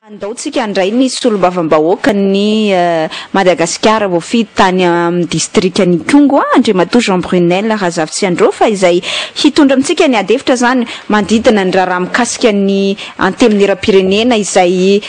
Andaotsika andray ny solombavambahoaka ny Madagasikara voafidy tany amin'ny district ny Kongo Andriamatoa Jean Brunel Razafy Andro fa izay hitondra amintsika ny adefitra zany mandidina ny raharaha mikasika ny antempon'era-pirenena izay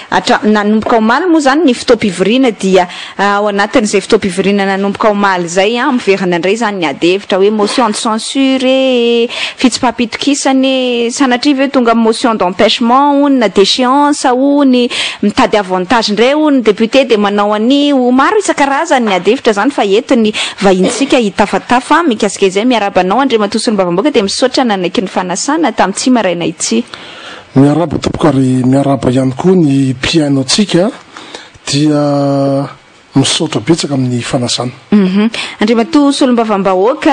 nanomboka omaly moa zany ny fotoam-pivoriana dia ao anatin'izay fotoam-pivoriana nanomboka omaly zay miverina indray zany ny adefitra hoe motion de censure fitsipapitokisany sanatria hoe tonga motion d'empêchement ou na déchéance ou ny mitady avantage ndray ny député de manao any maro isan-karazany ny adefitra zany fa entiny vahintsika hitafatafa mikasika izay miarabanao Andriamatoa Solombavambahoaka de misaotra nanaiky ny fanasana tamin'ity maraina ity. Miaraba tompoko ary miaraba ihany koa ny piainotsika dia misaotra betsaka amin'ny fanasana. Andriamatoa Solombavambahoaka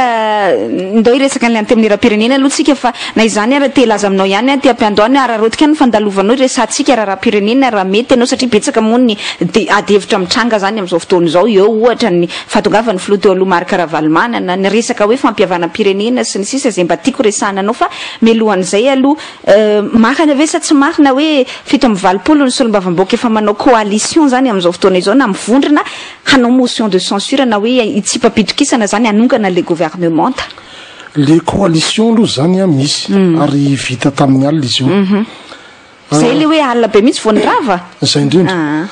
ndao iresaka ny antempon'era-pirenena aloha tsika fa na izany ara telaza aminao ihany ty ampiandoany ararotika ny fandalovanao resatsika raharaha-pirenena raha mety ianao satria betsaka moa ny adevitra mitranga zany amin'izao fotoana izao eo ohatra ny fahatongavany filoha teo aloha Marc Ravalomanana ny resaka hoe fampihavana-pirenena sy ny sisa izay mba tiako resananao fa mialohan'izay aloha marina ve sa tsy marina hoe fito amby valopolo ny Solombavambahoaka efa manao coalition zany amin'izao fotoana izao na mivondrona hanao motion de censure na hoe itsipapitokisana zany anongana le gouvernement. Le coalition aloha zany misy ary vita tamin'ny alina izy io. Zay le hoe alina be mihitsy voanirava. Zay indrindra.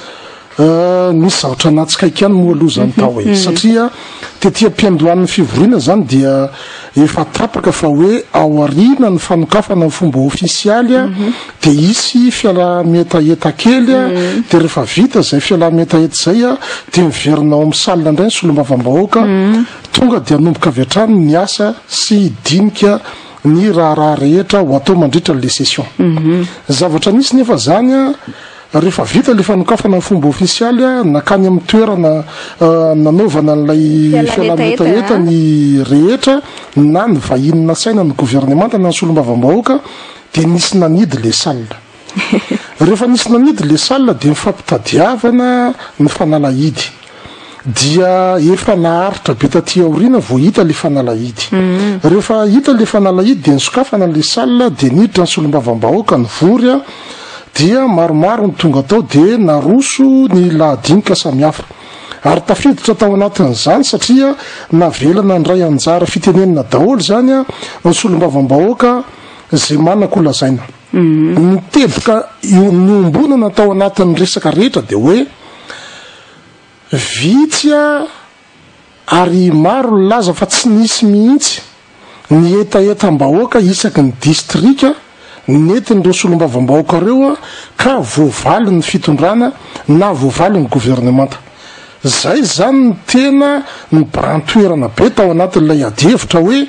Misy zavatra anatsikaika ihany moa aloha zany tao e satria tetỳ ampiandohan'ny fivoriana zany dia efa tapaka fa hoe ao aoriana ny fanokafana ny fomba ofisialy de isy fiala-mietaeta kely de rehefa vita zay fiala-mietaeta zay de miverinao amin'ny salina indray ny Solombavambahoaka tonga de anomboka avy hatrany ny asa sy dinika ny raha rehetra ho atao mandritra le session. Zavatra nisy nefa zany rehefa vita le fanokafana ny fomba ofisialy nakany amin'ny toerana nanaovana an'ilay fiala-mietaeta ny rehetra na ny vahinina saina ny gouvernemanta na ny Solombavambahoaka de nisy nanidy le salina. Rehefa nisy nanidy le salina de mifampitadiavana ny fanalahidy dia efa naharitra be taty aoriana vao hita le fanalahidy. Rehefa hita le fanalahidy de nisokafana le salina de niditra ny Solombavambahoaka ny vory dia maromaro ny tonga tao de naroso ny lahadinika samihafa ary tafiditra tao anatin'izany satria navelana ny ray anjara fitenenana daholo zany ny Solombavambahoaka zay manakolazaina. Niteboka ny ombonana tao anatin'ny resaka rehetra de hoe vitsy ary maro laza fa tsy nisy mihitsy ny etaetam-bahoaka isaky ny distrika nentin'ireo Solombavambahoaka reo ka voavaly ny fitondrana na voavaly ny gouvernemanta. Zay zany ny tena ny brantoerana be tao anatin'ilay adevitra hoe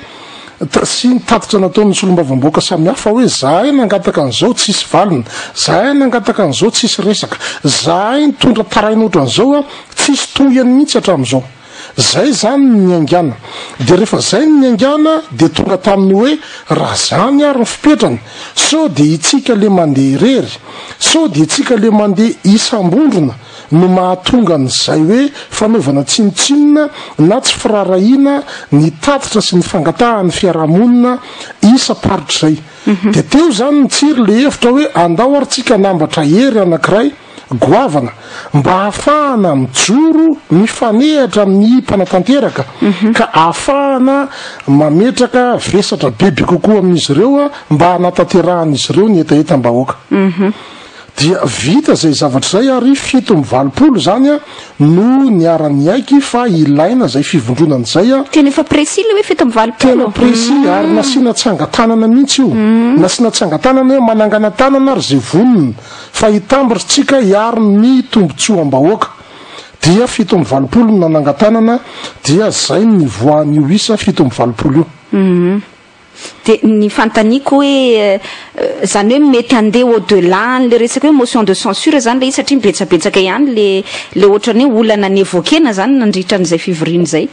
sy nitatitra nataon'ny Solombavambahoaka samihafa hoe zahay nangataka an'izao tsisy valina, zahay nangataka an'izao tsisy resaka, zahay nitondra taraina ohatran'izao tsisy tohany mihitsy hatramin'izao. Zay zany ny angana de rehefa zay ny angana de tonga tamin'ny hoe raha zany ary ny fipetrany so de itsika le mandeha irery so de itsika le mandeha isam-bondrona no mahatonga n'izay hoe fanaovana tsinotsinona na tsy firarahina ny tatitra sy ny fangatahan'ny fiarahamonina isa-paritra zay. De teo zany nitsiry le hevitra hoe andao ary tsika nambatra hery anankiray goavana mba ahafahana mijoro mifanehatra amin'ny mpanatanteraka ka ahafahana mametraka vesatra bebe kokoa amin'izy ireo mba hanatanteran'izy ireo ny etaetam-bahoaka. Dia vita zay zavatra zay ary 7-valopolo zany no niara-ny aiky fa ilaina zay fivondronan'izay tena efa précis le hoe 7-valopolo tena précis ary nasiana tsangatanana mihitsy io nasiana tsangatanana hoe manangana tanana ary zay vonona fa hitambatritsika hiary ny tombotsoam-bahoaka dia 7-valopolo nanangatanana dia zay ny voan'io isa 7-valopolo io. De ny fantaniko hoe zany hoe mety andeha au-delà le resaka hoe motion de censure zany le satria mibetsabetsaka ihany le ohatrany hoe olana ny évokena zany nandritra n'izay fivoriana zay.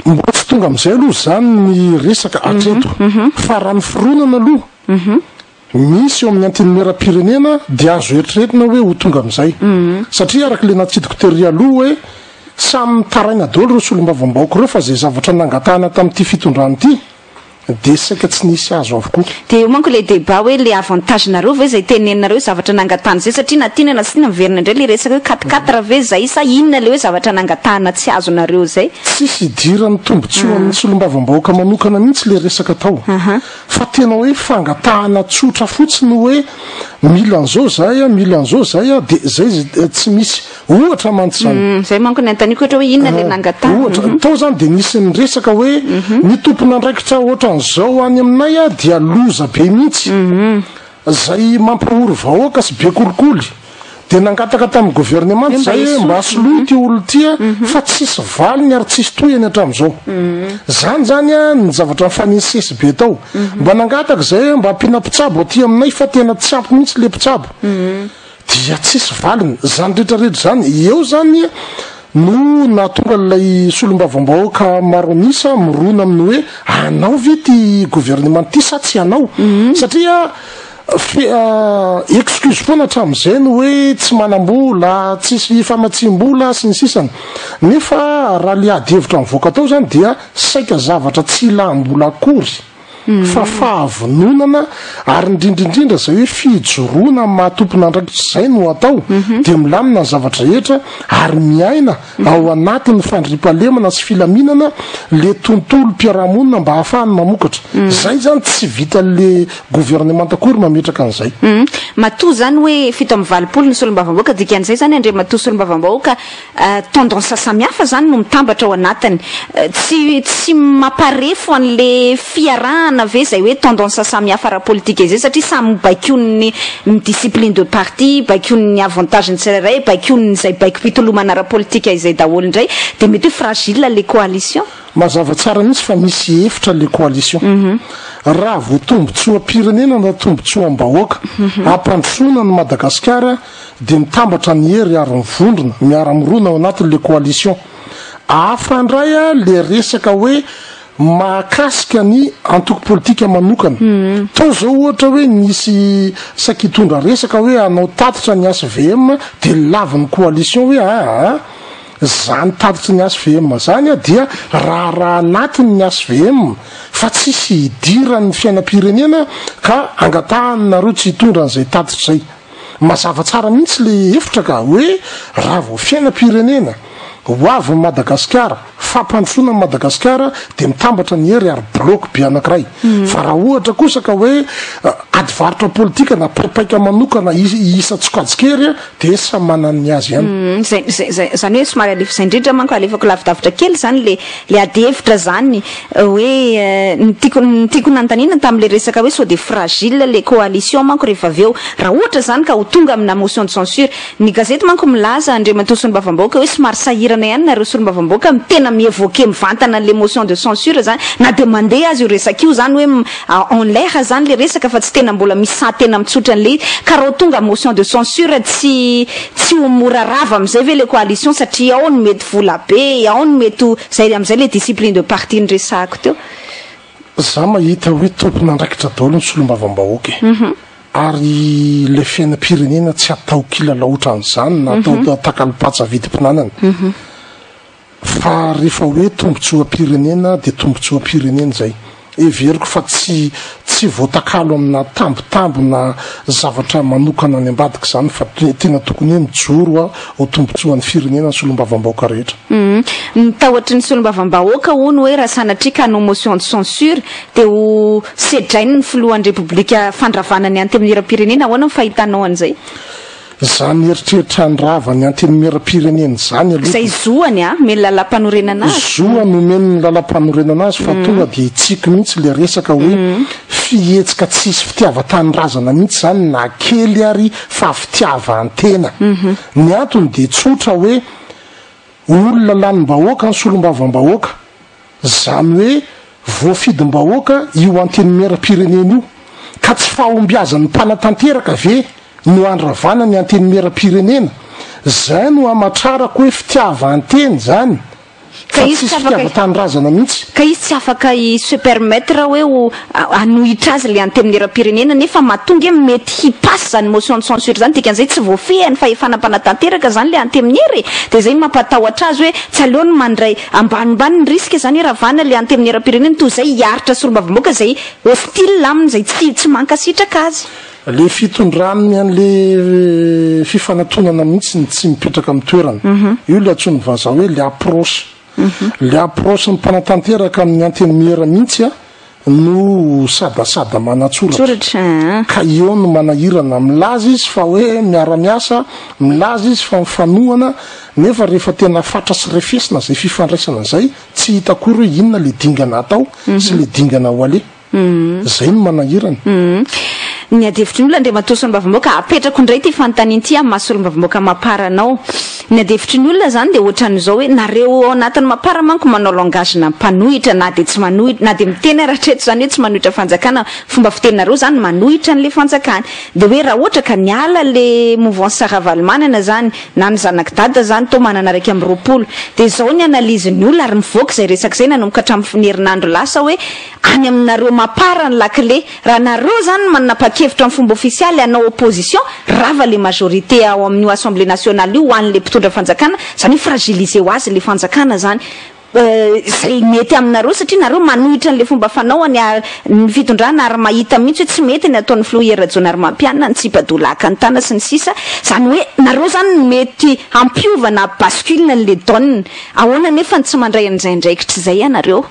Mba tsy tonga amin'izay aloha zany ny resaka atreto fa raha ny fironana aloha misy eo amin'ny antenimieram-pirenena de azo eritreretina hoe ho tonga amin'izay satria araka le natsidiko teoria aloha hoe samy mitaraina daholo ireo Solombavambahoaka reo fa zay zavatra nangatahana tamin'ity fitondrana ity de saika tsy nisy azo avokoa de io manko le débat hoe le avantagenareo ve zay tenenareo zavatra nangatahana zay satria na tiana na sy tiana miverina indray le resaka hoe 4-4 ve zay sa inona le hoe zavatra nangatahana tsy azonareo zay tsisy idirany tombontsoa amin'ny solombavam-bahoaka manokana mihitsy le resaka tao fa tena hoe fangatahana tsotra fotsiny hoe mila an'izao zay a mila an'izao zay a de zay tsy misy ohatra mantsy zany zay manko ny antaniko ohatra hoe inona le nangatahana ohatra tao zany de nisy ny resaka hoe ny tompona andraikitra ohatra an'izao any aminay a dia loza be mihitsy zay mampahory vahoaka sy be kolikoly de nangataka tamin'ny gouvernement zay mba asolohy ty olo tya fa tsisy valiny ary tsisy toyany hatramin'izao zany a ny zavatra mifanisesy be tao mba nangataka zay mba ampina mpitsabo aty aminay fa tena tsy ampy mihitsy le mpitsabo dia tsisy valiny zany rehetrarehetra zany eo zany no natonga lay solombavam-bahoaka maronisa mirona aminy hoe anao ve ty gouvernement ty sa tsy anao satria excuse foana hatramin'izay no hoe tsy manam-bola tsisy famatsim-bola sy ny sisany nefa raha le adihevitra mivoaka tao zany dia saika zavatra tsy ilam-bola akory fa fahavononana ary indrindraindrindra zay hoe fijoroana mahatompona andraikitra zay no atao de milamina ny zavatra rehetra ary miaina ao anatin'ny fandripalemana sy filaminana le tontolo mpiarahamonina mba hahafahany mamokatra zay zany tsy vita le gouvernement akory mametraka an'izay matoa zany hoe fito amin'ny valopolo ny solombavam-bahoaka dikan'izay zany andre matoa solombavam-bahoaka tendance samihafa zany no mitambatra ao anatiny tsy mamparefo an'le fiarahana ve zay hoe tendance samihafa ara-politika izay satria samy baikony ny discipline de parti baikony ny avantage ny tsirairay baikony zay baiko pitolomana ara-politika izay daholo indray de mety hoe fragile les coalitions mazava tsara mihitsy fa misy efitra le coalition raha vo tombotsoa pirenena na tombotsoa am-bahoaka ampandrosona ny Madagasikara de mitambatra ny hery ary mivondrona miara-mirona ao anatin'le coalition afandray a le resaka hoe mahakasika ny antoko politika manokana tao zao ohatra hoe nisy sakitondra resaka hoe anao tatitra ny SVM de lavin'ny coalition hoe zany tatitra ny SVM zany a dia raha anatin'ny SVM fa tsisy idiran'ny fiainam-pirenena ka angatahany tsy hitondra an'izay tatitra zay mazava tsara mihitsy le efitra ka hoe raha vo fiainam-pirenena ho avy Madagasikara fampandrosoana ny Madagasikara de mitambatra ny hery ary bloc be anankiray fa raha ohatra kosa ka hoe adivarotra politika na paipaika manokana isa tsokajikery de samy manany azy ihany zany hoe somary alefa zay indrindra manko alefako lavidavitra kely zany le adihevitra zany hoe nytiako nantanina tam'le resaka hoe so de fragile le coalition manko rehefa avy eo raha ohatra zany ka ho tonga amina motion de censure ny gazety manko milaza andriamantoa solombavam-bahoaka hoe somary sahirana ihany nareo solombavam-bahoaka tena mievoke mivantana le motion de censure zany na de mandeha azy io resaka io zany hoe en l'air zany le resaka fa tsy tena mbola misy sa tena mitsotra an'le ka raha tonga motion de censure tsy ho mora rava am'izay ve le coalition satria ao ny mety vola be ao ny mety zay am'izay le discipline de parti ny resako teo za mahita hoe tompona andraikitra daholo ny solombavam-bahoaka ary le fiainam-pirenena tsy atao kilalaotra an'izany na atao takalopatsa vidim-pinanana fa rehefa hoe tombotsoa-pirenena de tombotsoa-pirenena zay everiko fa tsy voatakalo amina tambotambo na zavatra manokana any ambadika zany fa tena tokony hoe mijoro ho tombotsoan'ny firenena ny solombavam-bahoaka rehetra mitahoatry ny solombavam-bahoaka hono hoe raha sanatria ka no motion de censure de ho sedrainy ny filohan'ny repoblika fandravana ny antenimieram-pirenena ahoana mifahitanao an'izay zany eritreritra ny rava ny antenimieram-pirenena zany aloha zay zoany meny lalam-panorenana azy zoa no meny lalam-panorenana azy fa tonga de tsiky mihitsy le resaka hoe fihetsika tsisy fitiava-tanyrazana mihitsy zany na kely ary fa fitiava-antena ny antony de tsotra hoe olona lanym-bahoaka ny solombavam-bahoaka zany hoe voafidim-bahoaka io antenimieram-pirenena io ka tsy fahombiazan'ny mpanatanteraka ve no andravana ny antenimieram-pirenena zay no amatrarako hoe fitiava-anteny zany ka izy tsy afaka tanindrazana mihitsy ka izy tsy afaka se permettre hoe anohitra azy le anteminy era-pirenena nefa mahatonga mety hipasy zany motion de censure zany dikan'izay tsy voafehany fahefanam-panatanteraka zany le anteminy ery de zay mampatahotra azy hoe tsy aleony mandray ambanimbany ny riska zany ravana le anteminy era-pirenena toy zay hiaritra solombavam-bahoaka zay hostile aminy zay tsy mankasitraka azy le fitondranny an'le fifanantonana mihitsy ny tsy mipetraka amin'ny toerana io le atsony vaza hoe le approche le approche ny mpanatanteraka amin'ny antenimiera mihitsy a no sadasada manatsoratra ka eo no manahirana milaza izy fa hoe miara-miasa milaza izy fa mifanohana nefa rehefa tena fatra sy refesina zay fifandraisana zay tsy hitakory hoe inona le dingana atao sy le dingana ho ale zay no manahirana ny adevitry ny olona ndre matoa solombavam-bahoaka apetrako indray ty fanontanian'ity amin'ny mahasolombavam-bahoaka mamparanao ny adevitry ny olona zany de ohatran'izao hoe nareo ao anatin'ny mampara manko manao langagena mpanohitra na de tsy manohitra na de miteny aratreto zany hoe tsy manohitra fanjakana fomba fiteninareo zany manohitra n'le fanjakana de hoe raha ohatra ka niala le mouvance Saravalomanana zany na ny zanaky dada zany to manana raiky amin'ny roapolo de zao ny analizin'ny olona ary mivoaka zay resaka zay nanomboka hatramin'ny ny herinandro lasa hoe any aminareo mampara ny lakile raha nareo zany manana pakevitra amin'ny fomba ofisialy anao opposition rava le majorité ao amin'ny assemblée nationale io hoan'le mpitondra fanjakana zany fragiliser ho azy le fanjakana zany zay mety aminareo satria nareo manohitra n'le fomba fanaoany ny fitondrana ary mahita mihitsy hoe tsy mety ny ataon'ny Floera Jonary Mampianina ny Tsipadolaka ny tana sy ny sisa zany hoe nareo zany mety hampiovana bascule n'le donne ahoana nefa tsy mandray an'izay ndraikitra zay ianareo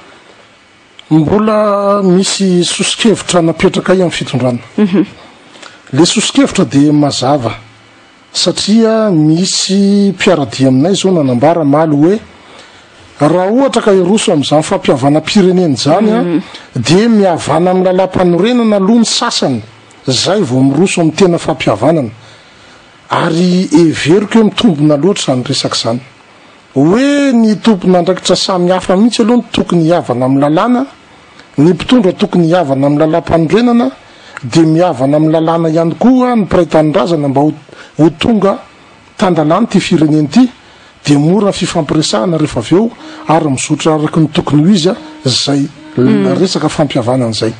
mbola misy sosikevitra napetraka amin'ny fitondrana le sosikevitra de mazava satria misy mpiaradia aminay zao nanambara maly hoe raha ohatra ka iroso amin'izany fampiavana pireneny zany a de miavana amin'ny lalam-panorenana aloha ny sasany zay vao miroso amin'ny tena fampiavanana ary everiko hoe mitombona loatra zany resaka zany hoe ny tompona andraikitra samy hafa mihitsy aloha ny tokony hiavana amin'ny lalàna ny mpitondra tokony hiavana amin'ny lalam-panorenana de miavana amin'ny lalàna ihany koa ny piraitanindrazana mba ho tonga tandalany ty fireneny ty de mora fifampiresahana rehefa avy eo ary mizotra araky ny tokony ho izy a zay resaka fampiavanan'izay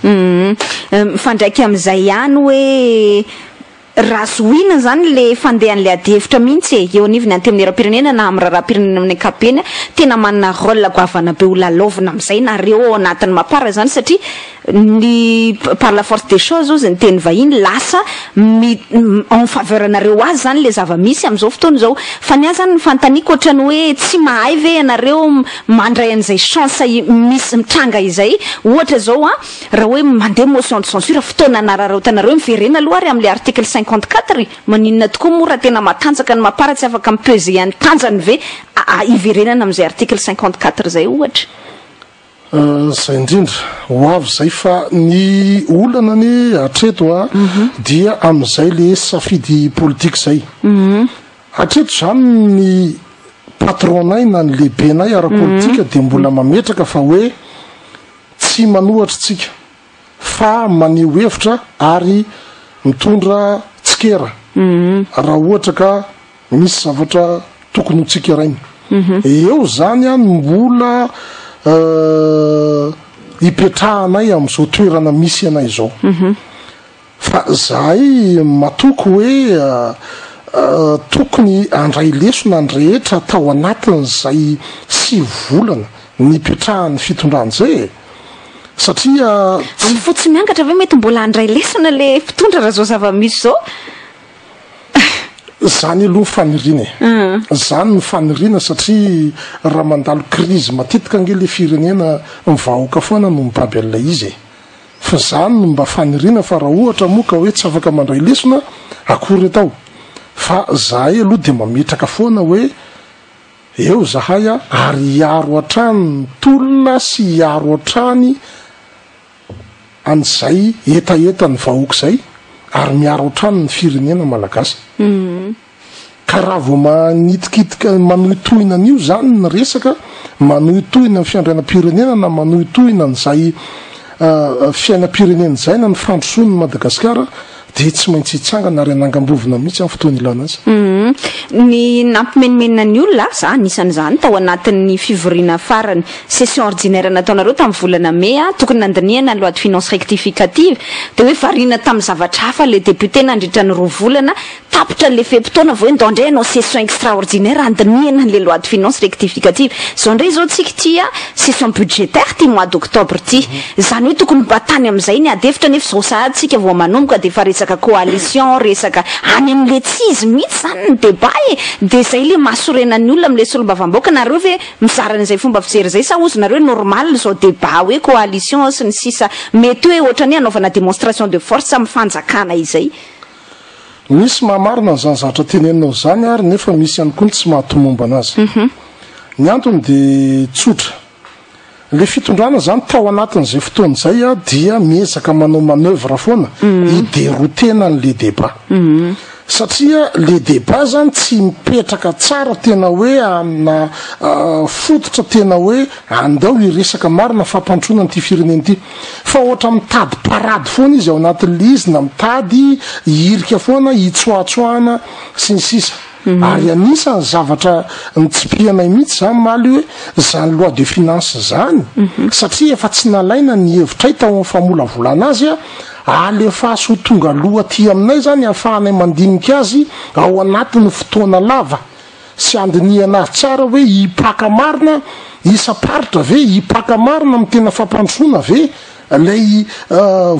mifandraiky amin'izay ihany hoe raha zohina zany le fandehan'le adevitra mihitsy eo anivony anteminy era-pirenena na amin'ny raharam-pirenena amin'ny ankapeny tena manana rôle goavana be ho lalovina amin'izay nareo ao anatin'ny mampara zany satria ny par la force des choses ozy ny teny vahiny lasa en faveur anareo azy zany le zava-misy amin'izao fotoana zao fa ny azy zany nyfantaniko ohatrany hoe tsy mahay ve anareo mandray an'izay chance misy mitranga izay ohatra zao a raha hoe mandeha motion de censure fotoana anararaotanareo miverena aloha ary amin'le article 54 maninona tokoa moa raha tena matanjaka ny mampara tsy afaka mipeze ihany tanjany ve iverenana amin'izay article 54 zay ohatra zay indrindra ho avy zay fa ny olana ny atreto a dia amin'izay le safidy politique zay atreto zany ny patronay na ny lehibenay ara-politika de mbola mametraka fa hoe tsy manohatra tsika fa maneho hevitra ary mitondra tsikera raha ohatra ka misy zavatra tokony ho tsikerainy eo zany a mbola ipetrahanay amin'izao toerana misy anay zao fa zahay matoko hoe tokony andray lesona ny rehetra tao anatin'izay 6 volana ny ipetrahan'ny fitondran'izay satria fo tsy miangatra ve mety mbola andray lesona le mpitondra raha zao zava-misy zao zany aloha fanirina zany ny fanirina satria raha mandalo crise matetika ange le firenena mivahoaka foana no mibaby an'ilay izy fa zany no mba fanirina fa raha ohatra moa ka hoe tsy afaka mandray lesona akory atao fa zahay aloha de mametraka foana hoe eo zahay a ary hiaro hatrany tolona sy hiaro hatrany an'izay etaeta ny vahoaka zay ary miaro hatrany ny firenena malagasy ka raha vao manitikitika manohitohina an'io zany ny resaka manohitohina ny fiandrianam-pirenena na manohitohina n'izay fiainam-pirenena zay na ny fandrosoany Madagasikara de tsy maintsy hitsangana ary anangambovina mihitsy amin'ny fotoana ilana azy. Ny nampimenimenina ny olona za anisan'izany tao anatin'ny fivoriana farany session ordinaire nataonareo tamin'ny volana Mai tokony nandiniana ny loi de finance rectificative de hoe variana tamin'ny zavatra hafa le député nandritra ny 2 volana tapitra le fepotona vao ndray anao session extraordinaire andiniana le loi de finance rectificative zao ndray zao tsika tia session budgétaire ty mois d'octobre ty zany hoe tokony batany amin'izay ny adefitra nefa zao sahatsika vao manomboka de fa resaka coalition resaka any amin'le tsizy mihitsy zany ny débat de zay le mahasorenan'ny olona am'le solombavamboaka nareo ve mizara n'izay fomba fijery zay sa ozy nareo normal zao débat hoe coalition sy ny sisa mety hoe ohatrany anaovana démonstration de force amin'ny fanjakana izay misy mahamarina n'izany zavatra teneninao zany ary nefa misy ihany koa ny tsy mahatomomba anazy ny antony de tsotra le fitondrana zany tao anatin'izay fotoana zay dia miezaka manao manœuvre foana hiderotena n'le débat satria le débat zany tsy mipetraka tsara tena hoe amina fototra tena hoe andao hiresaka marina fampantrona n'ity firenena ity fa ohatra mitady parady foana izy ao anatin'le izy na mitady hirika foana hitsoatsoahana sy ny sisa ary anisany zavatra nitsipianay mihitsy zany maly hoe zany loi de finance zany satria efa tsy nalaina ny hevitray tao amin'ny famolavolana azy alefa so tonga loha ty aminay zany ahafahanay mandinika azy ao anatin'ny fotoana lava sy andiniana azy tsara hoe hipaka marina isaparitra ve hipaka marina amin'ny tena fampandrosoana ve lay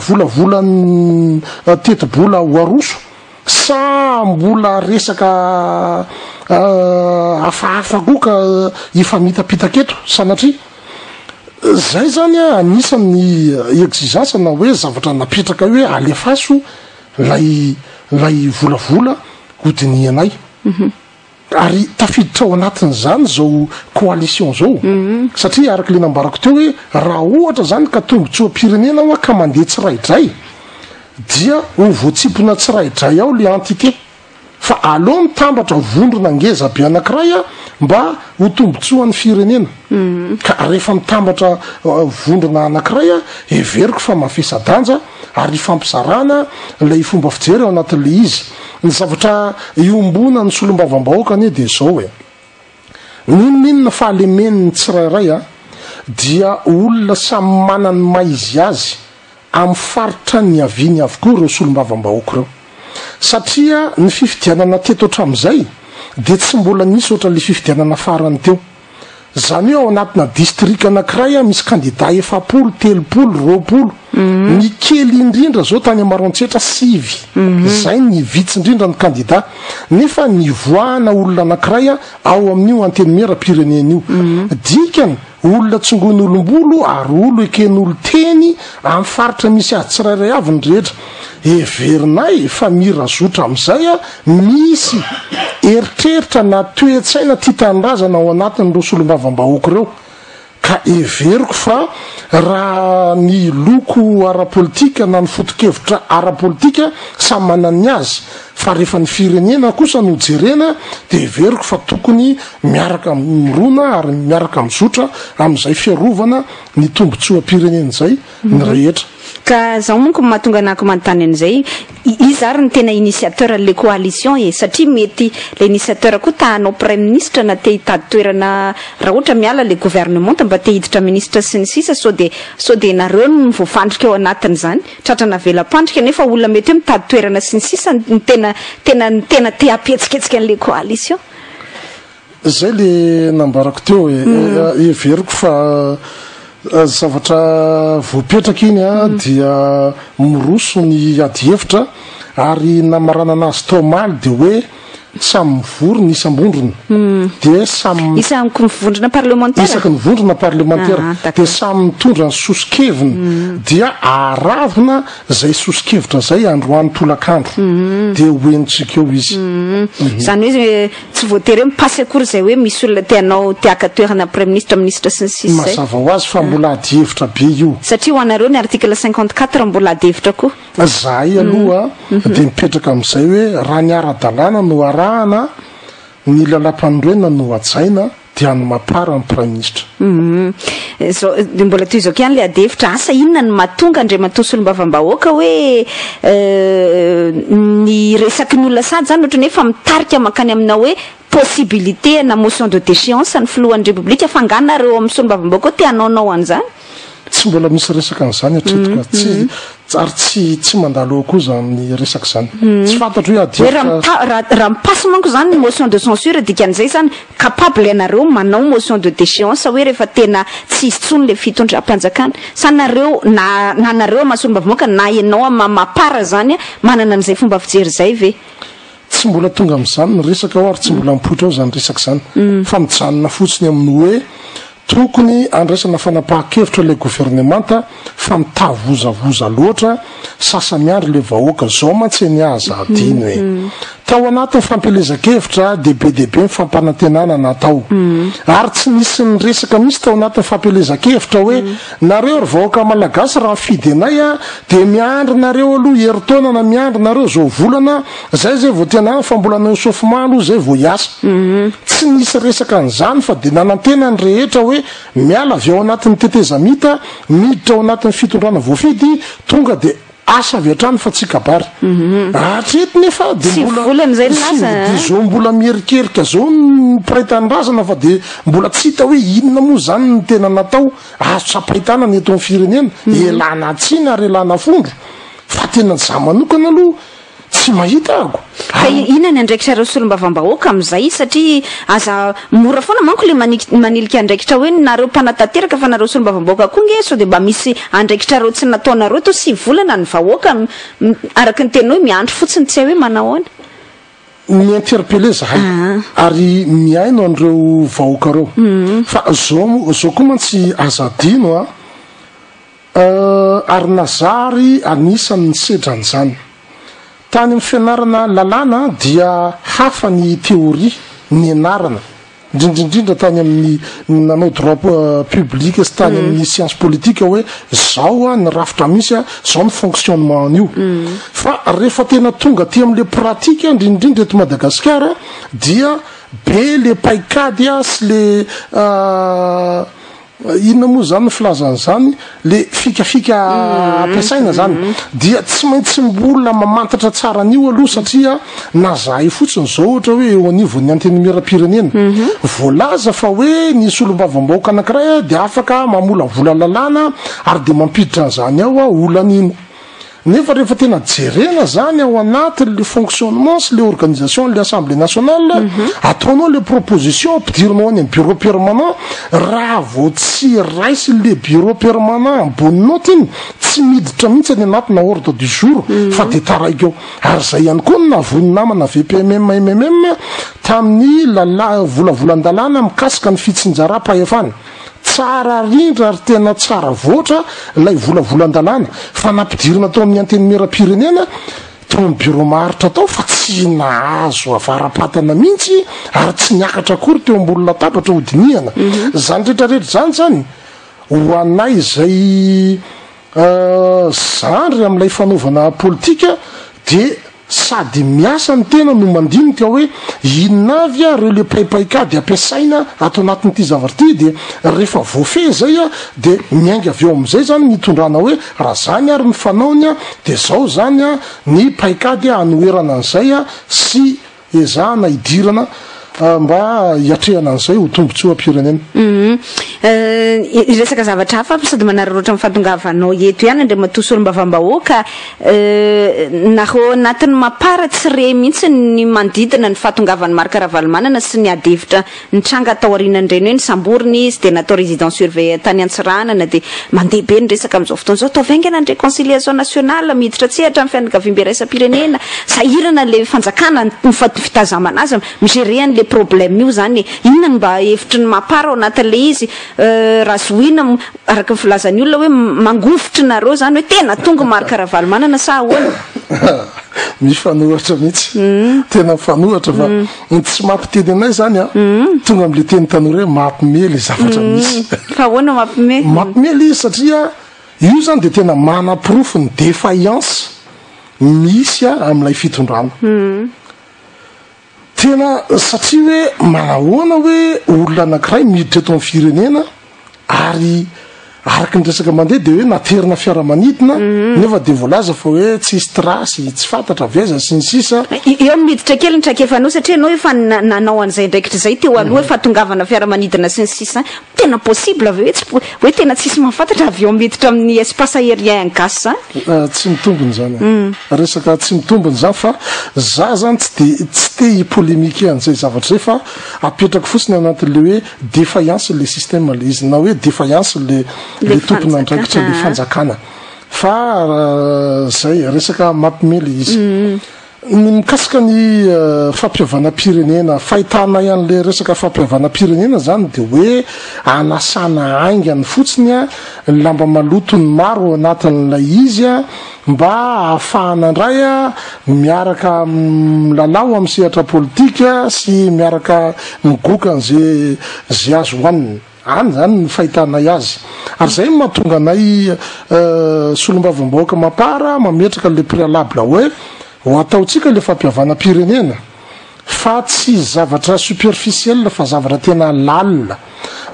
volavolany tetibola ho aroso sa mbola resaka hafahafa koa ka hifamitapitaka eto sanatria zay zany anisan'ny exigence na hoe zavatra napetraka hoe alefaso lay volavola hodinianay ary tafiditra ao anatin'izany zao coalition zao satria araka le nambarako teo hoe raha ohatra zany ka tombotsoam-pirenena hoa ka mandeha tsiraidray dia ho voatsipona tsiraidray ao le entité fa aloha mitambatra vondrona ngeza be anankiray mba ho tombotsoan'ny firenena ka rehefa mitambatra vondrona anankiray everiko fa mafesa-danja ary fampizarana lay fomba fijery ao anatin'le izy ny zavatra iombona ny solombavam-bahoaka anie de zao hoe ninonina fahalemen'ny tsirairay dia olona samy manany maizy azy amin'ny faritra ny aviny avokoa reo solombavam-bahoaka reo satria ny fifidianana teto hatramin'izay de tsy mbola nisy ohatra le fifidianana farany teo zany hoe ao anatina distrika anankiray misy kandida 7 3 ny kely indrindra zao tany amaroantsetra 5 zay ny vitsy indrindra ny kandida nefa ny voana olona anankiray ao amin'io antenimeram-pirenena io dikany olona tsongon'olombolo ary olo eken'olo teny amin'ny faritra misy azy tsirairay avy ny rehetra everinay fa mirazotra amin'izay misy eritreritra na toetsaina tia tanindrazana ao anatin'ireo solombavam-bahoaka ireo ka everiko fa raha ny loko ara-politika na ny foto-kevitra ara-politika samy manany azy fa rehefa ny firenena kosa no jerena de everiko fa tokony miaraka mirona ary miaraka mizotra amin'izay fiarovana ny tombotsoam-pirenena zay ny rehetra ka zaho monko mahatonga anako manontany an'izay izy ary ny tena initiateur le coalition satria mety le initiateur koa tahanao premier ministre na te hitady toerana raha ohatra miala le gouvernement mba te hiditra ministre sy ny sisa so de nareo no voafandrika ao anatin'izany tratrana velam-pandrika nefa olona mety hoe mitady toerana sy ny sisa ny tena te apetsiketsika an'le coalition zay le nambarako teo everiko fa zavatra voapetraka iny dia miroso ny ady hevitra ary namaranana azy tao maly de hoe samy mivorona isam-bondrona de samy isaky mivondrona parlementaire isaky ny vondrona parlementaire de samy mitondra ny sosikevina dia aravina zay sosikevitra zay androany tolakandro de hoenitsika eo izy zany hoe tsy voatery mipasy akory zay hoe misy olona tianao tiaka toerana premier ministre sy ny sisa mazava ho azy fa mbola ady hevitra be io satria ho anareo ny article 54 mbola ady hevitra koa zay aloha de mipetraka amin'izay hoe raha ny ara-dalàna no arahana ny lalam-pandroena no atsaina dia any mapara ny prime ministre. So de mbola toy izao kiany le adevitra asa inona ny mahatonga andriamatoa solombavam-bahoaka hoe ny resaky ny olona sady zany ohatrany hoe fa mitarika makany amina hoe possibilité na motion de déchéance ny filohan'ny république afanganareo amin'ny solombavam-bahoaka te hanaonao an'izany tsy mbola misy resaka an'izany atretika ary tsy mandalo koa zany resaka zany tsy fantatro hoe raha mipasy manko zany motion de censure dikan'izay zany capable ianareo manao motion de déchéance hoe rehefa tena tsy isy tsony le fitondram-panjakana sa nareo na nareo amasolombavam-bahoaka na ianao mapara zany manana an'izay fomba fijery zay ve tsy mbola tonga amin'izany ny resaka ao ary tsy mbola mipoitra ao zany resaka zany fa mijanona fotsiny amin'ny hoe tokony andraisana fanapahan-kevitra le gouvernemanta fa mitavozavoza loatra sasamiandry le vahoaka zao mantsy ny aza adiny hoe tao anatin'ny fampelezan-kevitra de be deaibe ny fampanantenana natao ary tsy nisy ny resaka misy tao anatin'ny fampelezan-kevitra hoe nareo ry vahoaka malagasy raha fidy anay a de miandry nareo aloha heritaona na miandry nareo zao volana zay vo tena fa mbola nao sofima aloha zay vo hiasa tsy nisy resaka an'izany fa de nanantena ny rehetra hoe miala avy ao anatin'ny tetezamita miditra ao anatin'ny fitondrana voafidy tonga de asa avy hatrany fa tsy kabary atrety nefa de zao mbola mierikerika zao ny paitan'razana fa de mbola tsy hita hoe inona moa zany ny tena natao azo tsapaitana ny eto amin'ny firenena elana tsiny ary elana fondro fa tena za manokana aloha tsy mahita ako ka inona ny andraikitra solombavam-bahoaka amin'izay satria aza mora foana manko le manilika andraikitra hoe nareo mpanatanteraka fa nareo solombavam-bahoaka koa nge so de mba misy andraikitra reo tsy nataonareo to sy volana ny vahoaka araky ny tena hoe miandry fotsiny tsy hay hoe manao any miinterpele zahay ary miaino an'ireo vahoaka reo fa zao koa mantsy azadino ary nazary anisan'ny sedran'izany tany amin'ny fianarana lalàna dia hafa ny teoria ny anarana indrindrindrindra tany amin'ny nanao droit public sy tany amin'ny science politique hoe zao ny rafitra misy zao ny fonctionnement an'io fa rehefa tena tonga ty amin'le pratique indrindrindra eto Madagasikara dia be le paikady sy le inona moa zany ny filazan'izany le fikafika ampiasaina zany dia tsy maintsy mbola mamantatra tsara an'io aloha satria nazahay fotsiny zao ohatra hoe eo anivon'ny antenimieram-pirenena voalaza fa hoe ny solombavam-bahoaka anankiray de afaka mamolavola lalàna ary de mampiditra an'izany ao olan'ino nefa rehefa tena jerena zany ao anatin'le fonctionnement sy le organisation le assemblée nationale ataonao le proposition ampidirinao any amin'ny bureau permanent raha vo tsy raisy le bureau permanent amboninao tiny tsy miditra mihitsy any anatina ordre du jour fa de taraiky eo ary zay ihany koa ny navony namana VPMM tamin'ny volavolan-dalàna mikasika ny fitsinjara-pahefana tsara rindra ary tena tsara voatra lay volavolan-dalàna fa nampidirina tao amin'ny antenimieram-pirenena tao amin'ny bureau maharitra tao fa tsy nahazo avarapatana mihitsy ary tsy niakatra akory teo ambony latabatra hodiniana zany rehetrarehetra zany ho anay zay zandry amin'ilay fanaovana politika de sady miasa ny tena no mandinika hoe inona avy reo le paipaikady ampiasaina ato anatin'ity zavarity de rehefa voafe zay de miainga avy eo amin'izay zany mitondrana hoe raha zany ary mifanaony de zao zany ny paikady anoerana an'izay sy ezahana idirana mba hiatrehana an'izay ho tombontsoa am-pirenena resaka zavatra hafa sady manararaoatra mifatongavanao eto ihany andriamatoa solombavam-bahoaka naho anatin'ny mapara tsy re mihitsy ny mandidina ny fahatongavan'ny Marc Ravalomanana sy ny adevitra nitranga tao aorianan'ireny hoe ny samboriny sy de natao résidence surveillée tany Antsiranana de mandeha be ny resaka amin'izao fotoana zao atao vaingana ny réconciliation nationale miditra tsehatra amin'ny fianakaviam-be raisam-pirenena sahirana le fanjakana ny fitazamana azy migerena le problème io zany inona mba hevitry ny mapara ao anatin'le izy raha zoina araky ny filazan'ny olona hoe mangofotry nareo zany hoe tena tonga Marc Ravalomanana sa ahoana mifanohatra mihitsy tena mifanohatra fa tsy mampiteny anay zany tonga am'le teny tanora hoe mampimely zavatra misy fa ahoana mampimely izy satria io zany de tena manaprofo ny défaillance misy amin'ilay fitondrana tena satria hoe manahoana hoe olona anankiray miditra eto amin'ny firenena ary araky ny resaka mandeha de hoe naterina fiaramanidina nefa de voalaza fa hoe tsisy trasy tsy fantatra viaza sy ny sisa eo miditra kely nytrakefanao satria anao efa nanao an'izay ndraikitra zay teo aloha fa tongavana fiaramanidina sy ny sisa tena possible avy hoe tena tsisy mahafantatra avy eo miditra amin'ny espace aérien gasy zany tsy mitombony zany resaka tsy mitombony zany fa za zany tsy te hipolémique an'izay zavatra zay fa apetraka fotsiny anatin'le hoe défaillance le système le izy na hoe défaillance le tompona andraikitra le fanjakana fa zay resaka mampimely izy ny mikasika ny fampiavana-pirenena fahitana ian'le resaka fampiavana-pirenena zany de hoe anasana aingany fotsiny a lamba malotony maro anatin'ilay izy a mba ahafahana indray a miaraka milalao amin'ny sehatra politika sy miaraka migoka an'zay azo hoaniny any zany ny fahitanay azy ary zay mahatonga anay solombavam-bahoaka mapara mametraka le préalable hoe ho ataotsika le fampiavana-pirenena fa tsy zavatra superficiel fa zavatra tena lalina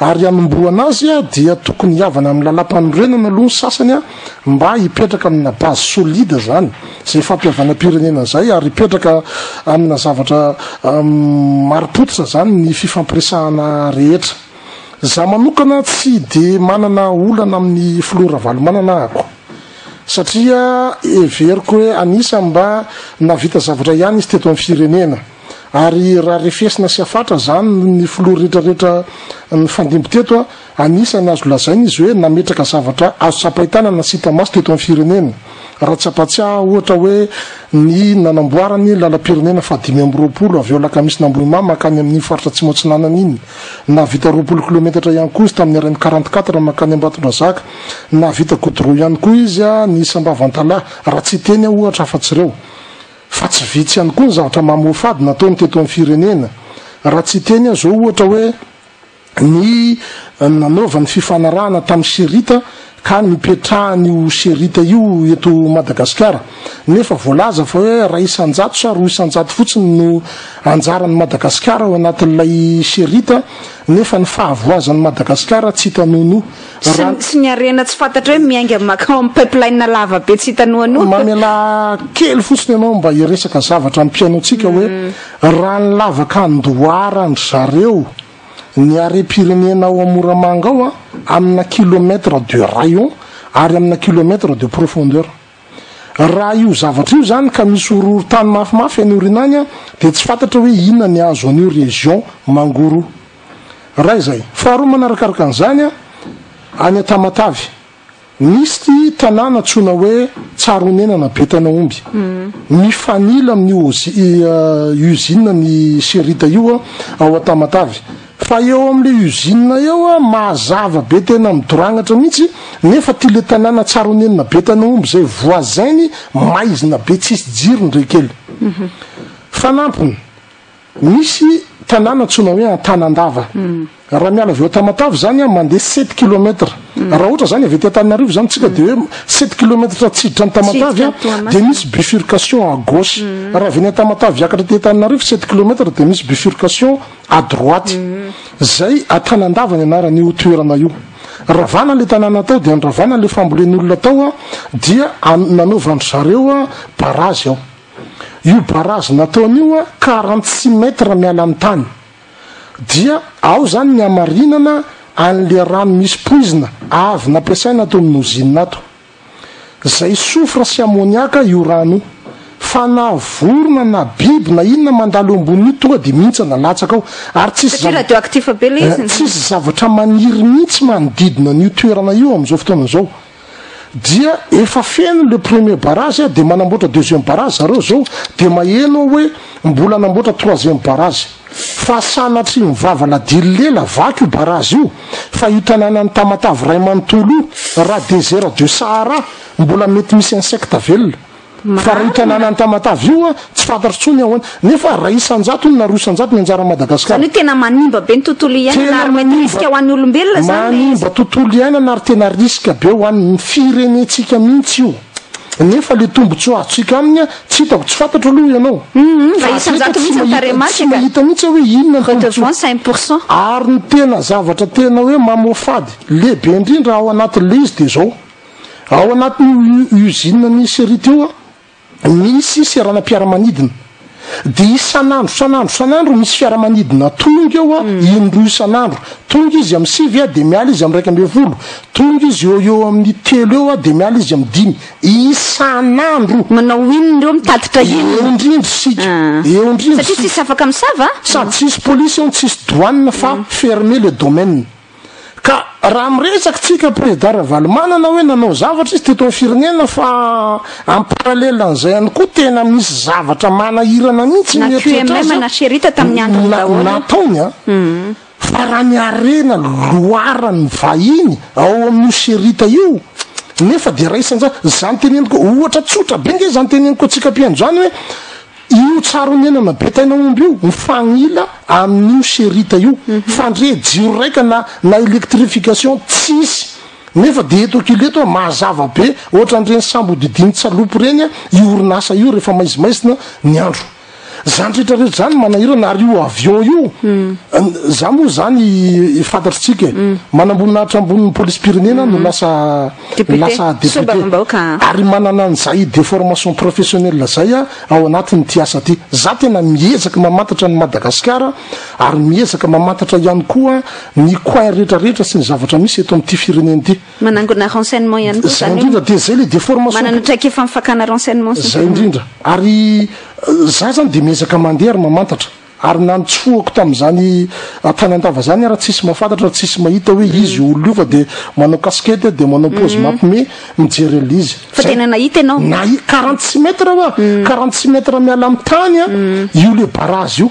ary anomboana azy a dia tokony hiavana amin'ny lalam-panorenana aloha ny sasany a mba hipetraka amina base solide zany zay fampiavana-pirenena zay ary hipetraka amina zavatra maripototra zany ny fifampiresahana rehetra za manokana tsy de manana olana amin'ny filora valomanana ako satria everiko hoe anisa mba navita zavatra ihany izy teto amin'ny firenena ary raha refesina sy afatra zany ny filora rehetrarehetra ny fandimbo teto a anisany azo lazainy izy hoe nametraka zavatra azo sapahitana na sita maso teto amin'ny firenena raha tsy apatsy ohatra hoe ny nanamboarany lalam-pirenena fa 520 avy eo lakamisy namboima makany amin'ny faritra tsy motsinanana iny na vita 20 kilometatra ihany koa izy tamin'ny arainy 44 makany ambatondrazaka na vita goudron ihany koa izy a ny sambavantalahy raha tsy teny ohatra afa-tsy reo fa tsy vitsy ihany koa ny zavatra mamoafady nataony teto amin'ny firenena raha tsy teny a zao ohatra hoe ny nanaovany fifanarahana tamin'ny Sherita ka mipetrahany Sherita io eto Madagasikara nefa voalaza fa hoe ray isanjato sa roa isanjato fotsiny no anjarany Madagasikara ao anatin'ilay Sherita nefa ny fahavoazan'ny Madagasikara tsy hitanono sy ny arena tsy fantatra hoe miainga makao amin'ny pipeline lava be tsy hitanoano mamela kely fotsiny ianao mba hiresaka zavatra ampiainotsika hoe raha ny lavaka andoara ny zareo ny aré-pirenena ao Amoramanga ao a amina kilomètre de rayon ary amina kilomètre de profondeur raha io zavatra io zany ka misy ororotany mafimafy any orinany a de tsy fantatra hoe inona ny azo an'io région Mangoro raha izay faharoa manarakaraka an'izany a any Tamatavy misy tanàna tsona hoe Tsaronenana Betanaomby mifanila amin'ny usine ny Sherita io ao Tamatavy fa eo amin'le usine eo a mazava be tena midoragnatra mihitsy nefa ty le tanàna Tsaronenana Betanaomby zay voisin maizina be tsisy jirony rekely fanampiny misy tanàna tsona hoe Antanandava raha miala avy eo Tamatavy zany a mandeha 7 km raha ohatra zany avy ety Antananarivo zany tsika de hoe 7 km tsiditra ny Tamatavy a de misy bifurcation à gauche raha avy ny Tamatavy akatra ety Antananarivo 7 km de misy bifurcation à droite zay Antanandava ny anaran'io toerana io ravana le tanàna tao de andravana le fambolen'olona tao a dia nanaovandry zareo a barazy ao io barazy nataon'io a 46 mètres miala amin'ny tany dia ao zany ny amarinana an'le rano misy poizina avy nampiasaina ato amin'ny usine ato zay sofra sy amoniaka io rano fa na vorona na biby na inona mandalo ambon'io tonga de mihintsana latsaka ao ary tsisy radioactif be le izy tsisy zavatra maniry mihitsy manodidina n'io toerana io amin'izao fotoana zao dia efa feno le premier barrage de manamboatra deuxième barrage zareo zao de maheno hoe mbola namboatra troisième barrage fa sanatry mivava ladily lela vaky io barrage io fa io tanàna ny Tamatavy ray manontolo raha désert de Sahara mbola mety misy insecte velona fa raha io tanàna ny Tamatavy io a tsy fantatro tsony ahoana nefa ray isanjato na roa isanjato ny anjara Madagasikara zany tena manimba be ny tontolo iainana ary mety risika ho an'ny olombelona zany manimba tontolo iainana ary tena risika be ho an'ny firenetsika mihitsy io nefa le tombontsoa azotsika aminy tsy hitako tsy fantatro aloha ianao tsy mahita mihitsy hoe inona redevance 5% ary ny tena zavatra tena hoe mamofady lehibe indrindra ao anatin'le izy de zao ao anatin'ny usine ny sérite io a misy seranam-piaramanidina de isan'andro misy fiaramanidina tonga eo a indroa isan'andro tonga izy am' 6 de miala izy am' 120 tonga izy eo amin'ny 3 eo a de miala izy am' 10 isan'andro manao inondreo mitatitra eo indrindro sika eo indrindro satria tsisy afaka misava sady tsisy police eo tsisy douane fa fermer le domaine ka raha miresaky tsika président Valmanana hoe nanao zavatra izy teto amin'ny firenena fa en parallèle an'izay ihany koa tena misy zavatra manahirana mihitsy nataony a fa raha niarena loarany vahiny ao amin'io sérita io nefa de raisan'za zany teneniko ohatra tsotra be nge zany teneniko atsika mpiaino zany hoe io tsaro nenana betaina omby io mifagnila amin'io sérita io fandre jiro raika na électrification tsisy nefa de eto kileto mazava be ohatra andreny sambo didiny tsalopo reny a iorinasa io rehefa maizimaizina ny andro zany rehetrarehetra zany manahirana ary io avion io za moa zany fantatritsika manamboninahitra ambonin'ny police pirenena no lasa député ary manana an'izay déformation professionnelle zay a ao anatin'ny ty asa ty za tena miezaka mamantatra ny Madagasikara ary miezaka mamantatra ihany koa ny coin rehetrarehetra sy ny zavatra misy eto amin'ity firenena ty manangona renseignement ihany koa zay indrindra de zay le déformation manana traika efa mifakana renseignement zay indrindra ary za zany de miezaka mandeha ary mamantatra ary nantsoako tamin'izany tany-andava zany raha tsisy mahafantatra tsisy mahita hoe izy olo io fa de manao casquette de manao pose mampime mijery an'izy fa tena nahita ianao 46 mètres wa 46 mètres miala amin'ny tany a io le barage io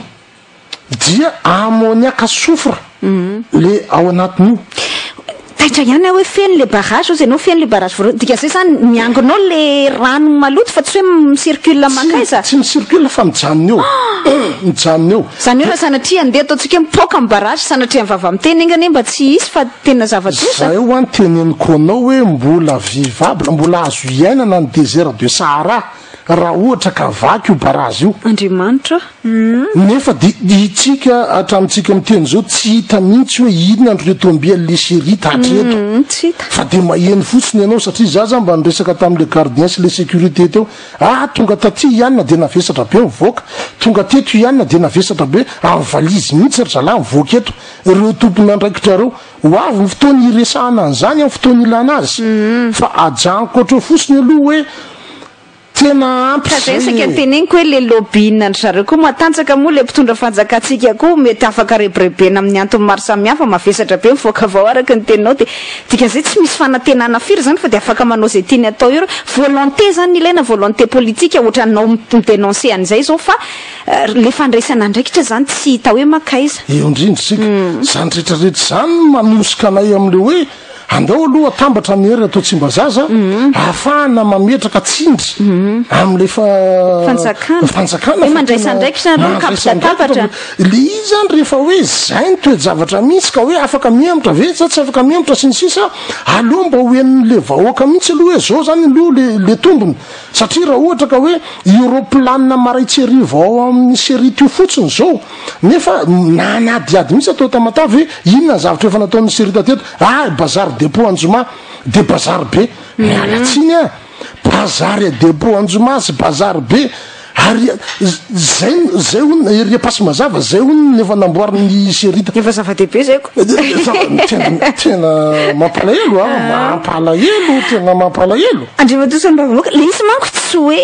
dia ammoniaque soufre le ao anatin'io taitra ihany hoe feno le barrage ozy anao feno le barrage dika zay zany miangonao le rano maloto fa tsy hoe micircule makaiza tsy micircule fa mijanona eo mijanona eo zany hoe raha sanatria andeha ataontsika mipoka amin'ny barrage sanatria mivava miteny ingany mba tsy isy fa tena zava-doza zay ho any teneniko anao hoe mbola vivable mbola azo iainana ny désert de Sahara raha ohatra ka vaky io barrage io andriamanitra nefa de itsika atramitsika miteny zao tsy hita mihitsy hoe inona andro retombi le sérita hatreto fa de maheny fotsiny ianao satria za za mba niresaka tamin'le gardien sy le sécurité teo tonga taty ihanina de navesatra be mivoaka tonga teto ihanina de navesatra be amin'ny valizy mihitsy ry zalahy mivoaka eto ireo tompona andraikitra reo hoavy ny fotoany iresahana an'izany amin'ny fotoany ilana azy fa ajanoko oatra fotsiny aloha hoe tena ampy zay saka teneniko hoe le lobbyna andry zareo koa matanjaka moa le mpitondra fanjakatsika koa mety afaka rebirebena amin'ny antony maro samihafa mavesatra be mivoaka avao araka ny teninao de dika zay tsy misy fanantenana firy zany fa de afaka manao zay tiany atao io volonté zany ilaina volonté politique ohatra anao midénoncer an'izay zao fa le fandraisana andraikitra zany tsy hita hoe makaiza eo indrindra sika zany rehetrarehetra zany manosika anay am'le hoe andao aloha atambatra ny hery atao tsimbazaza ahafahana mametraka tsindry am'le fanjakana mandraisandraikitra nareo le izy zany rehefa hoe zay ny toe-javatra mihitsy ka hoe afaka miematra ve sa tsy afaka miematra sy ny sisa aloha mba hoen'le vahoaka mihitsy aloha hoe zao zany aloha le tombony satria raha ohatra ka hoe europlanina maraitseriva ao amin'ny sérite io fotsiny zao nefa nanadiady mihitsy atao tamatavy inona ny zavatra efa nataon'ny sérite teto bazary dépôt anjoma de bazary be mialatsiny bazary dépôt anjoma sy bazary be ary zay repasy mazava zayony efa namboariny sérita efa zava-dehibe zay ko tena mampalahelo mampalahelo tena mampalahelo andriamatosanmbavamoaka le isy manko tsy hoe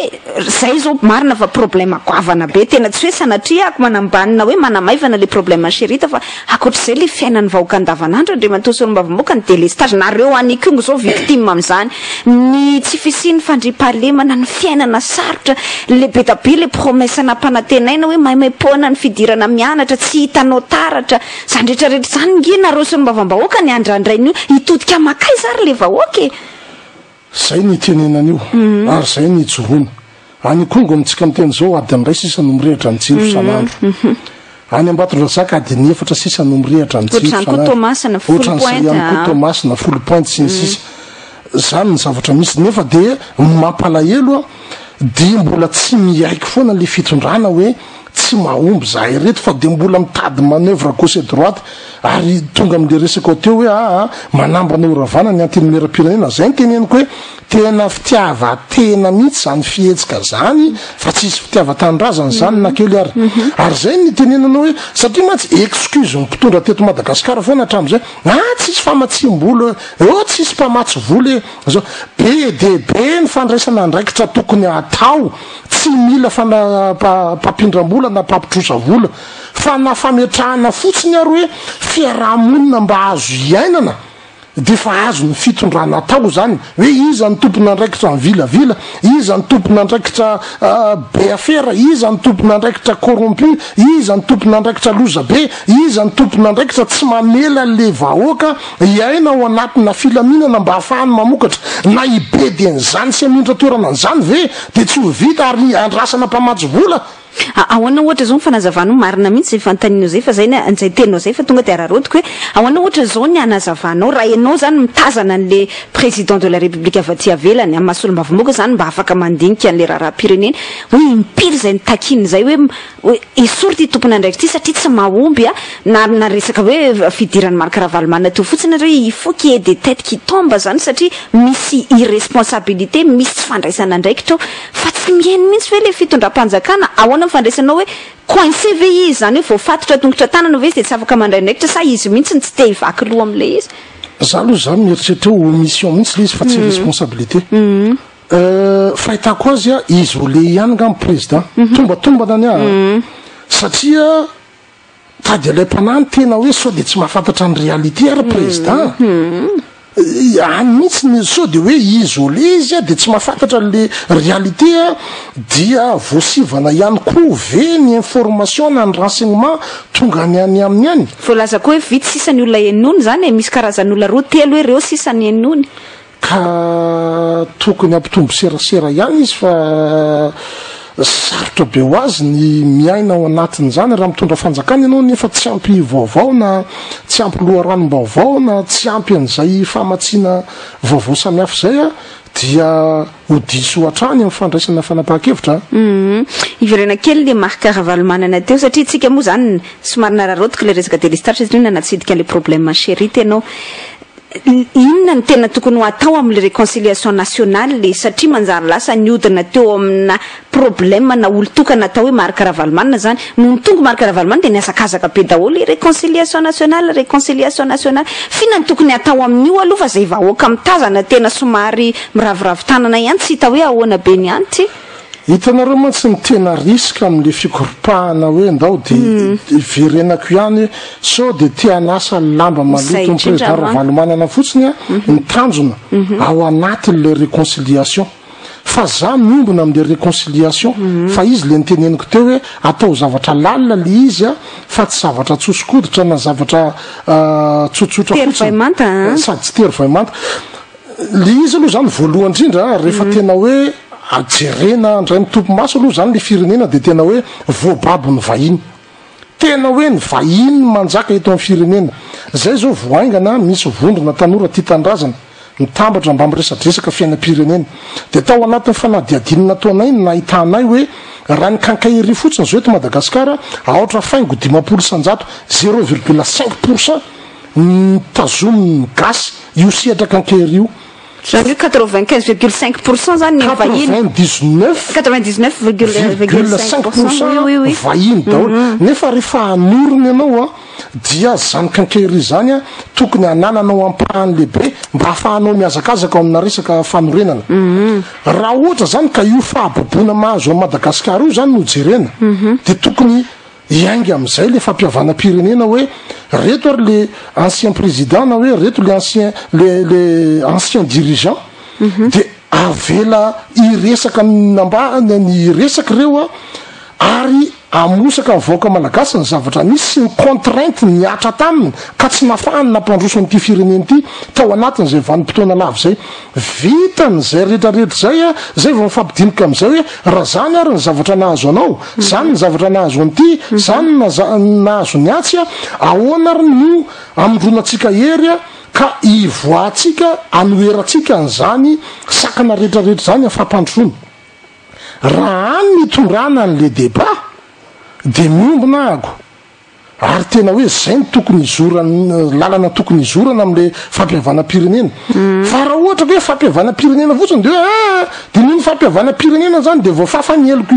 zay zao marina fa problème goavana be tena tsy hoe sanatria ako manambanina hoe manamaivana le problème sérita fa akoatr'izay le fiainany vahoaka andavanandro andriamatosanmbavamoaka ny délestage nareo anikongo zao victime am'izany ny tsy fisiny fandripahalemana ny fiainana sarotra le betabe le promesse nampanantenaina hoe maimaipoana ny fidirana mianatra tsy hitanao taratra zany rehetrarehetra zany nge narosony mbavambahoaka ny andrandrainy io hitodika makay zary le vahoaka zay ny tenenana io ary zay ny joroana any kongo amitsika miteny zao adiny ray sisa no mirehitra ny jiro sanandro any Ambatondrazaka adiny 4 sisa no mirehitra ny jiro sanandro ohatran'izay ihany koa Thomas na full point sy ny sisa zany ny zavatra misy nefa de mampalahelo dia mbola tsy miaiky foana le fitondrana hoe tsy mahomby zahay reto fa de mbola mitady manœuvre gauche et droite ary tonga am'le resaka ao teo hoe manambana oravana ny antenimieram-pirenena zay ny teneniko hoe tena fitiava-tena mihitsy zany fihetsika zany fa tsisy fitiava-tanindrazana zany na kely ary zay ny tenenanao hoe satria mantsy excuse ny mpitondra teto Madagasikara foana hatramin'izay tsisy famatsim-bola tsisy mpamatsy vola zao be de be ny fandraisana andraikitra tokony atao tsy mila pampindram-bola na pampitrosa vola fa na fametrahana fotsiny ary hoe fiarahamonina mba azo iainana de fa azo ny fitondrana atao zany hoe iza ny tompona andraikitra ny vilavila iza ny tompona andraikitra be afera iza ny tompona andraikitra corrompu iza ny tompona andraikitra loza be iza ny tompona andraikitra tsy mamela le vahoaka iaina ao anatina filaminana mba hahafahany mamokatra na ibe de nyzany sy amindra toerana nyzany ve de tsy ho vita ary andrasana mpamatsy vola ahoana ohatra zao ny fanazavanao marina mihitsy fantaninao zay fa zay anzay tenao zay fa tonga de ararodiko hoe ahoana ohatra zao ny anazavanao raha ianao zany mitazana an'le président de la république avy aty avelany amin'ny masolo-bavamboaka zany mba afaka mandinika an'le raharam-pirenena hoe impiry zay ny takiny zay hoe esory ty tompony andraiky ty satria tsy mahomby na resaka hoe fidirany Marc Ravalomanana teo fotsiny hoe il faut qu'il y ait des têtes qui tombent zany satria misy irresponsabilité misy tsy fandraisana andraikitra fa tsy mihaino mihitsy hoe le fitondram-panjakana ahoana fandraisanao hoe coincé ve izy zany hoe voafatotra tongotra tanana ve izy de tsy afaka mandray ndraikitra sa izy mihitsy tsy te hivaky loha am'le izy za aloha zany mieritreritra ho mission mihitsy le izy fa tsy responsabilité fahitako azy izy ho le ihany nga my président tombatomba nany satria tady alay mpanany tena hoe sao de tsy mahafantatra ny réalité ary président any mihitsy ny sao de hoe isolé izy de tsy mahafantatra le réalité dia voasivana ihany koa ve ny information na ny renseignement tonga ny any amin'ny any voalaza koa hoe vity sisany olona enony zany misy karazan'olona roa telo hoe reo sisany enony ka tokony ampitombo serasera ihany izy fa sarotra be ho azy ny miaina ao anatiny zany raha mitondra fanjakana ianao nefa tsy ampy vaovao na tsy ampy loharanom-baovao na tsy ampy an'izay famatsiana vaovao samihafa zay dia ho diso hatrany amin'ny fandraisana fanapahan-kevitra iverena kely le Marc Ravalomanana teo satria tsika moa zany somary nararotika le resaka délestage satria nanatsidika an'le problème chéri tenao inona ny tena tokony ho atao amin'le réconciliation nationale le satria manjary lasa niodina teo amina problème na olo-tokana atao hoe Marc Ravalomanana zany no mitongo Marc Ravalomanana de niasakazaka be daholo réconciliation nationale fina ny tokony atao amin'io aloha fa zay vahoaka mitazana tena somary miravoravo tanana ihany tsy hita hoe ahoana be ny any ty hitanareo mantsy ny tena risque am'le fikoropahana hoe ndao de verenako ihany sao de tianasa lamba maloto ny président Ravalomanana fotsiny ny tanjona ao anatin'le réconciliation fa za miombona am'le réconciliation fa izy le niteneniko teo hoe atao zavatra lalina le izy fa tsy zavatra tsosokoditra na zavatra tsotsotra fotsiny sady tsy tery vaimanta le izy aloha zany voalohany indrindra rehefa tena hoe ajerena ndray mitompo maso aloha zany le firenena de tena hoe voababo ny vahiny tena hoe ny vahiny manjaka eto amin'ny firenena zay zao voaingana misy vondrona tanora ty tandrazana mitambatra mba miresadresaka fiainam-pirenena de tao anatin'ny fanadiadinina taonay ny nahitanay hoe raha ny kankairy fotsiny zao eto Madagasikara aotra faingo 5% 0,5% tazominy gasy io sehatra kankairy io zany hoe 95,5% zany ny vahiny 99,5% vahiny daholo nefa rehefa anorony ianao dia zany kankairy zany tokony anananao ampahany lehibe mba hahafahanao miazakazaka ao amina resaka fanorenana raha ohatra zany ka io fahabobona mahazo a Madagasikara io zany no jerena de tokony iaingy am'izay le fampiavana-pirenena hoe reto ary le ancien président na hoe reto le ancien dirigeant de avela iresaka ny resaky reo ary amosaka ny vahoaka malagasy ny zavatra misy sy ny contrainte niatra taminy ka tsy nafahany nampandroso n'ity fireneny ity tao anatin'izay vanim-potoana lavo zay vitany zay rehetrarehetra zay zay vao mifampidinika am'izay hoe raha zany ary ny zavatra nahazo anao zany ny zavatra nahazo an'ity zany nahazo ny atsy ahoana ary no amindronatsika hery ka ivoatsika anoeratsika n'zany sakana rehetrarehetra zany afampandrosoana raha any mitondrana an'le débat de miombona ago ary tena hoe zay ny tokony izorana lalana tokony izorana am'le fampiavana-pirenena fa raha ohatra hoe fampiavana-pirenena fotsiny de hoe de niny fampiavana-pirenena zany de vao fafaneloko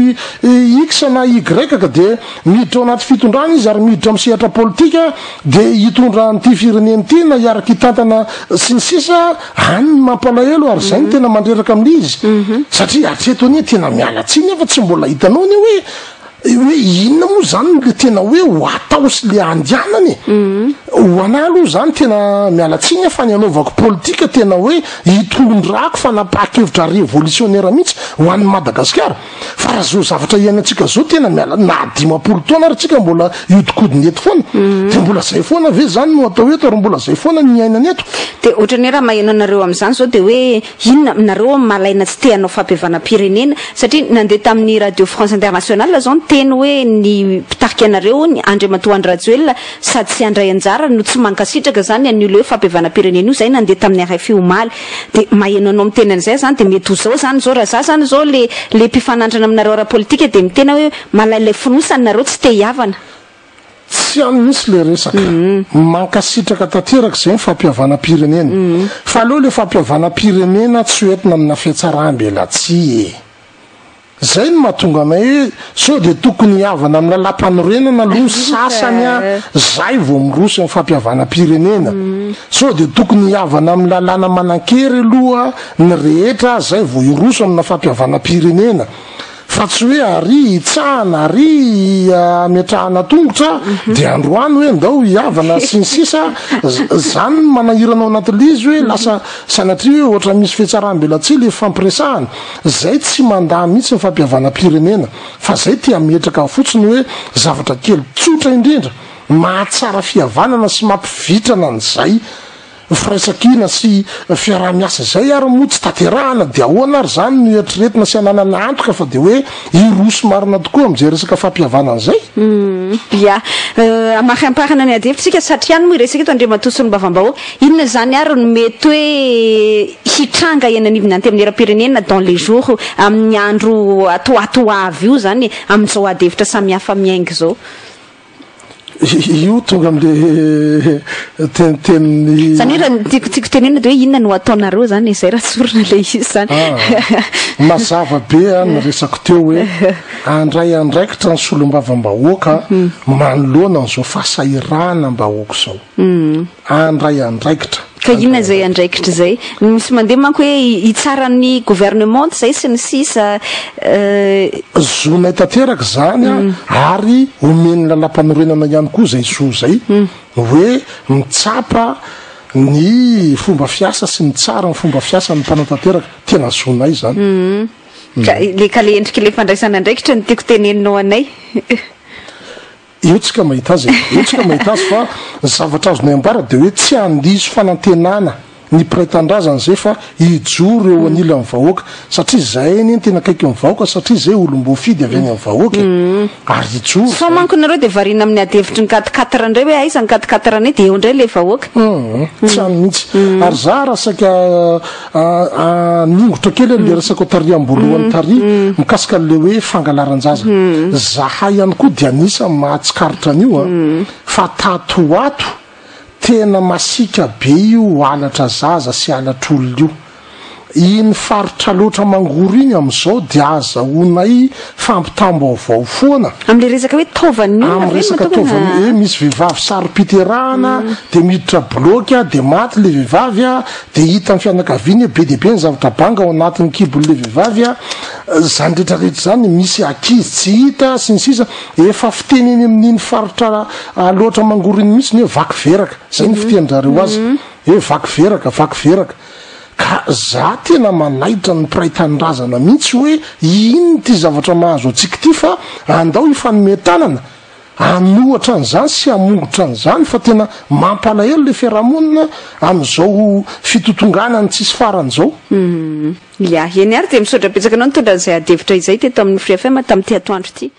x na y ka de miditra ao anaty fitondrana izy ary miditra amin'ny sehatra politika de hitondra n'ity firenena ity na iaraky hitantana sy ny sisa any mampalahelo ary zay ny tena mandreraka amin'le izy satria hatreto any tena miala tsiny efa tsy mbola hitanao ny hoe inona moa zany le tena hoe ho atao sy le andianany ho ana aloha zany tena mialatsiny fa ny anaovako politika tena hoe hitondrako fanapahakevitra révolutionnaire mihitsy ho an'ny Madagasikara fa raha zao zavatra iainantsika zao tena miala na 10 taona ary tsika mbola iodikodiny eto foana de mbola zay foana ve zany no atao eto ary mbola zay foana ny iainany eto de ohatrany raha maheno anareo amin'izany zao de hoe inona aminareo malaina tsy te hanao fampiavana-pirenena satria nandeha tamin'ny Radio France Internationale zao teny hoe ny mpitarika anareo ny Andriamatoa Andrajoelina sady sy andray anjara no tsy mankasitraka zany an'io le fampiavana-pirenena io zay nandeha tamin'ny RFI omaly de maheno anao miteny an'izay zany de mety ho zao zany zao raha za zany zao le mpifanandrana aminareo ara-politika de mitena hoe malailay finosany nareo tsy te hiavana tsy any misy le resaka mankasitraka tanteraka zay ny fampiavana-pirenena fa aloha le fampiavana-pirenena tsy hoentina amina fiatsaram-belatsy zay no mahatonga anay hoe sao de tokony hiavana amin'ny lalam-panorenana aloha sasany zay vao miroso amin'ny fampiavana-pirenena sao de tokony hiavana amin'ny lalàna manan-kery aloha ny rehetra zay vao iroso amina fampiavana-pirenena fa tsy hoe ary itsahana ary ametrahana tongotra de androany hoe ndao hiavana sy ny sisa zany manahiranao anatin'le izy hoe lasa sanatria hoe ohatra misy fiatsaram-belatsy le fampiresahana zay tsy mandà mihitsy ny fampiavana-pirenena fa zay tia ametraka fotsiny hoe zavatra kely tsotra indrindra mahatsara fihavanana sy mampivitrana an'izay firaisakina sy fiaraha-miasa zay ary moa tsy taterahana de ahoana ary zany no eritreretina sy ananana antoka fa de hoe iroso marina tokoa am'izay resaka fampihavana an'izay ia amariamparana ny adevitsika satria no iresaka eto Andriamatoa sy ny Bavambahoaka inona zany ary no mety hoe hitranga iananivony anty amin'ny era-pirenena dans les jours amin'ny andro atoatoa avy io zany amin'izao adevitra samihafa miaingy zao io tonga am'le teniteny zany hoe raha tiako tenena de hoe inona no ataonareo zany zay raha tsorina le izy zany mazava be ny resako teo hoe andray andraikitra ny solom-bavambahoaka manoloana n'izao fasahirana mbahoaka zao andray andraikitra ka inona zay andraikitra zay misy mandeha manko hoe hitsaran'ny gouvernement zay sy ny sisa zonay tanteraka zany ary omeny lalam-panorenana ihany koa zay zo zay hoe mitsapa ny fomba fiasa sy ny tsara ny fomba fiasa ny mpanao tanteraka tena zonay zany ka le endriky le fandraisana andraikitra ny tiako teneninao anay io tsika mahita azy io tsika mahita azy fa zavatra azonay ambara de hoe tsy andiso fanantenana ny praitan-drazana zay fa hijoro eo anilan'ny vahoaka satria zay eny tena akaiky amin'ny vahoaka satria zay olom-boafidy avy any amin'ny vahoaka ary hijoro so manko nareo de varina amin'ny adevitry ny 4 indray hoe aiza ny 4 anay de eo indray le vahoaka tsy any mihitsy ary za raha saika niongotra kely le resaka taria ambolohan'ny taria mikasika le hoe fangalaran-jaza zahay ihany koa de anisa mahatsikaritra an'io fa tatoato tena masika be io alatra zaza sy alatra olona io iny faritra loatra mangoro iny am'izao de azahoanay fampitambaovao foana am'le resaka hoe taovan'io am resaka taovany hoe misy vehivavy sary-piterahana de miditra bloka de maty le vehivavy a de hita ny fianakaviany be deaibe ny zavatra banga ao anatin'ny kibon'le vehivavy a zany rehetrarehetra zany misy akizy tsy hita sy ny sisa efa fiteneny amin'iny faritra loatra mangoro iny mihitsy ny hoe vaky veraka zay ny fitenynjareo azy hoe vaky veraka ka za tena manaitra ny piraitan-drazana mihitsy hoe ino ty zavatra mahazo atsika ty fa andao ifanometanana anohatra an'izany sy amongotra an'izany fa tena mampalahelo le fiarahamonina am'izao fitotongana ny tsisy faran'izao ia eny ary de misaotra betsaka anao nitondra an'izay adevitra izay teto amin'ny Free FM tamin'ity atoandro ity